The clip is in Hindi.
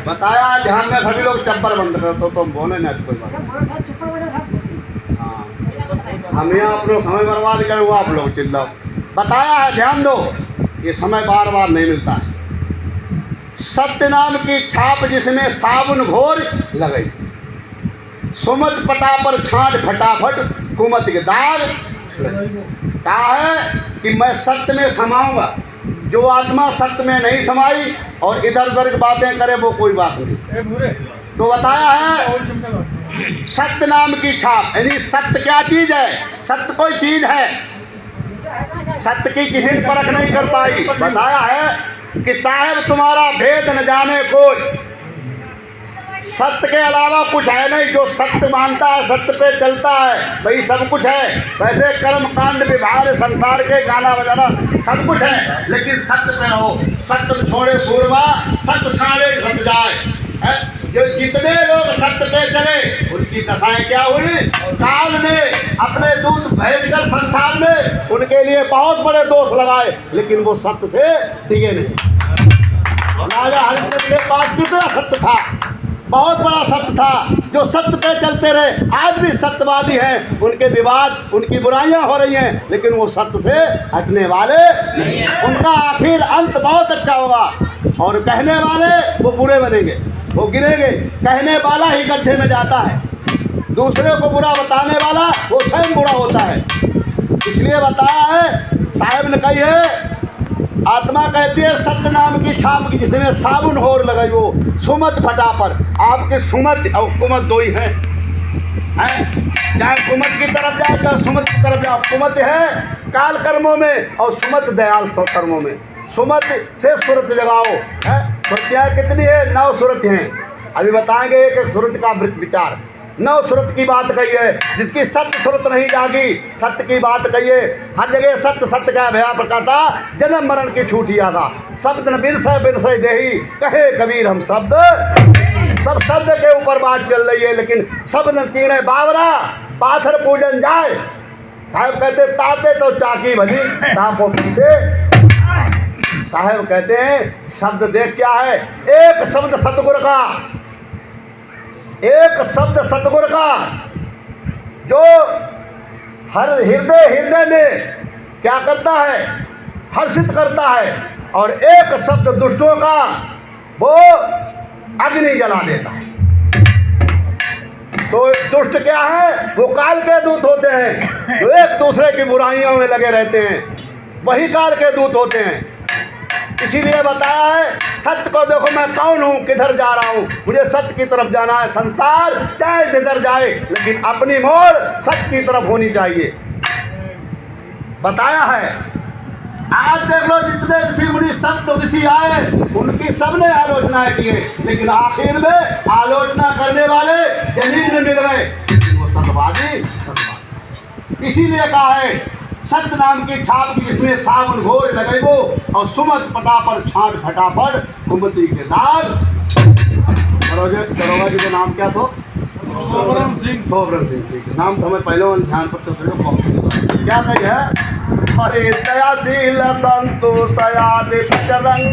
बताया ध्यान में सभी लोग चप्पल बंद करो तो तुम बोले ना कोई बात। हाँ, हम यहाँ अपना समय बर्बाद करें वो आप लोग चिल्लाओ। बताया है ध्यान दो, ये समय बार बार नहीं मिलता है। सत्य नाम की छाप जिसमें साबुन घोर लगई, सुमत पटा पर छांट फटाफट कुमत के दाग। कहा है कि मैं सत्य में समाऊंगा, जो आत्मा सत्य में नहीं समाई और इधर उधर की बातें करे वो कोई बात नहीं। तो बताया है सत्य नाम की छाप, यानी सत्य क्या चीज है? सत्य कोई चीज है, सत्य की किसी ने परख नहीं कर पाई। बताया है कि साहब तुम्हारा भेद न जाने कोई, सत्य के अलावा कुछ है नहीं। जो सत्य मानता है, सत्य पे चलता है, वही सब कुछ है। वैसे कर्म कांड विभाग संसार के गाना बजाना सब कुछ है, लेकिन सत्य पे रहो। सत्य छोड़े सूरमा, सत्य सारे सत जाए। जो जितने लोग सत्य पे चले उनकी दशाएं क्या हुई? काल ने अपने दूत भेजकर संसार में उनके लिए बहुत बड़े दोष लगाए, लेकिन वो सत्य से टिके नहीं। राजा हरिश्चंद्र के पास कितना सत्य था, बहुत बड़ा सत्य था, जो सत्य पे चलते रहे। आज भी सत्यवादी हैं, उनके विवाद, उनकी बुराइयां हो रही हैं, लेकिन वो सत्य से हटने वाले नहीं हैं। उनका आखिर अंत बहुत अच्छा होगा, और कहने वाले वो बुरे बनेंगे, वो गिरेंगे। कहने वाला ही गड्ढे में जाता है, दूसरे को बुरा बताने वाला वो स्वयं बुरा होता है। इसलिए बताया है, साहब ने कही है, आत्मा कहती है सत्य नाम की छाप की जिसमें साबुन होर लगाई वो सुमत फटा पर। आपके सुमत और कुमत दो ही हैं, चाहे कुमत की तरफ जाओ चाहे सुमत की तरफ जाओ। कुमत है काल कर्मों में और सुमत दयाल कर्मों में। सुमत से सुरत जगाओ है। सुरतियाँ कितनी है? 9 सुरत हैं। अभी बताएंगे एक एक सुरत का विचार। 9 सुरत की बात कही है, जिसकी सत्य सुरत नहीं जागी। सत्य की बात कहिए, हर जगह सत्य सत्य का भया प्रकाशा, जन्म मरण की छूटिया था। शब्द न बिरसय बिरसय देही, कहे कबीर हम शब्द। सब शब्द के ऊपर बात चल रही है, लेकिन शब्द न तीने बावरा, पाथर पूजन जाए। साहब कहते ताते तो चाकी भली, तापो पीते। साहब कहते हैं शब्द देख क्या है? एक शब्द सतगुरु का, एक शब्द सतगुरु का, जो हर हृदय में क्या करता है? हर्षित करता है। और एक शब्द दुष्टों का, वो अग्नि जला देता है। तो दुष्ट क्या है? वो काल के दूत होते हैं, जो एक दूसरे की बुराइयों में लगे रहते हैं, वही काल के दूत होते हैं। इसीलिए बताया है सत्य को देखो, मैं कौन हूँ, किधर जा रहा हूँ, मुझे सत्य की तरफ जाना है। संसार चाहे जिधर जाए, लेकिन अपनी मोर सत्य की तरफ होनी चाहिए। बताया है। आज देख लो जितने ऋषि मुनि संत ऋषि आए, उनकी सबने आलोचनाएं की है, लेकिन आखिर में आलोचना करने वाले जमीन में मिल गए, वो सत्यवादी। इसीलिए कहा है सत्य नाम की छाप की जिसमें साबुन घोर लगे वो, और सुमत पटा पर छांट फटाफट कुमती के दाग। दरोगा जी का नाम क्या था? सोबरन सिंह। नाम तो हमें पहले ध्यान पत्र से क्या कही है? अरे दयाशील संतोष रंग